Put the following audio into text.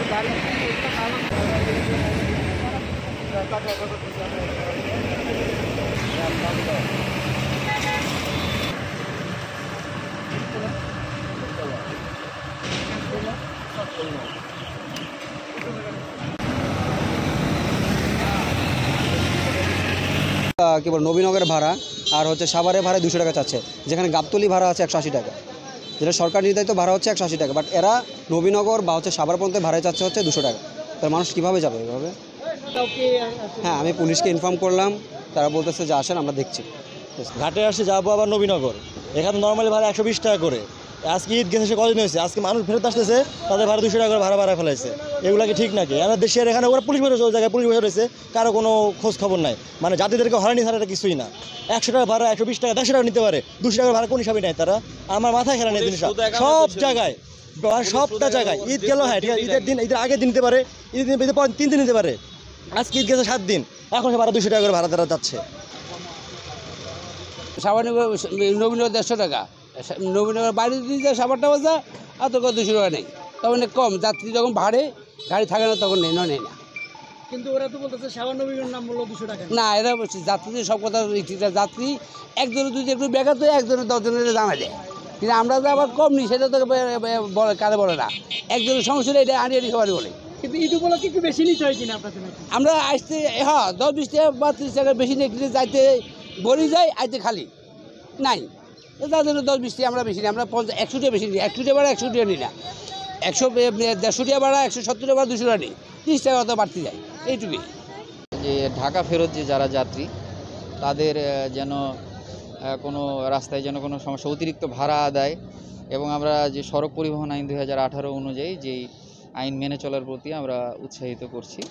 কি বল নবীনগরের ভাড়া আর হচ্ছে সাভারের ভাড়া 200 টাকা চাচ্ছে, যেখানে গাবতলী ভাড়া আছে 180 টাকা, যেটা সরকার নির্ধারিত ভাড়া হচ্ছে 180 টাকা, বাট এরা নবীনগর বা হচ্ছে সাভার পর্যন্ত ভাড়া চাচ্ছে হচ্ছে 200 টাকা। তার মানুষ কীভাবে যাবে এভাবে? হ্যাঁ, আমি পুলিশকে ইনফর্ম করলাম, তারা বলতেছে যে আসেন আমরা দেখছি। ঘাটে আসছে যাবো আবার নবীনগর, এখানে নর্মালি ভাড়া 120 টাকা করে। আজকে ঈদ গেছে, কদিন হয়েছে, আজকে মানুষ ফেরত আসতেছে, তাদের ভাড়া 200 টাকা করে ভাড়া ফেলাইছে। এগুলো কি ঠিক নাকি? আমরা দেশের এখানে ওরা পুলিশ বসে, ওই জায়গায় পুলিশ বসে রয়েছে, কারো কোনো খোঁজ খবর নাই। মানে জাতিদেরকে হয়রানি ছাড়া এটা কিছুই না। 100 টাকা ভাড়া, 120 টাকা, 100 টাকা নিতে পারে, 200 টাকা ভাড়া কোন হিসাবে নেয় তারা? আমার মাথায় খেলা নেই জিনিসটা। সব জায়গায়, সবটা জায়গায় ঈদ গেল, হ্যাঁ ঠিক আছে, ঈদের দিন, ঈদের আগের দিন নিতে পারে, ঈদের পর 3 দিন নিতে পারে। আজকে ঈদ গেছে 7 দিন, এখন সে ভাড়া 200 টাকা করে ভাড়া তারা যাচ্ছে। নবীনগর 150 টাকা, নবীনগর বাইরে দিয়ে যায় সাভারটা বাজা, আর তো 200 টাকা নেই। তখন কম যাত্রী যখন ভাড়ে গাড়ি থাকে না তখন নেই না। কিন্তু ওরা তো বলতেছে সাভার নবীনগর নাম বললো 200 টাকা। না, এরা যাত্রীদের সব কথা যাত্রী একজনের দুই একটু ব্যাঘাত হয়ে একজনের 10 জনের জানা যায়, কিন্তু আমরা তো আবার কম নিই, সেটা তো বলে কারে বলে না। একজনের সমস্যা এটা আনি সবারই বলে। কিন্তু ঈদ উপলক্ষে একটু বেশি নিতে হয় কিনা আপনাদের? আমরা আসতে হ্যাঁ 10-20 টাকা বা 30 টাকা বেশি নিয়ে যাইতে বলি যাই, আইতে খালি নাই, তার জন্য 10-20 টাকা আমরা বেশি নিই। আমরা 100 টাকা বেশি নিই, 100 টাকা ভাড়া 100 টাকা নিই না, 150 টাকা ভাড়া 170 টাকা ভাড়া 200 টাকা নিই, 30 টাকা অত বাড়তি যায়, এইটুকুই। যে ঢাকা ফেরত যে যারা যাত্রী, তাদের যেন কোনো রাস্তায় যেন কোনো সমস্যা, অতিরিক্ত ভাড়া আদায়, এবং আমরা যে সড়ক পরিবহন আইন 2018 অনুযায়ী যেই আইন মেনে চলার প্রতি আমরা উৎসাহিত করছি।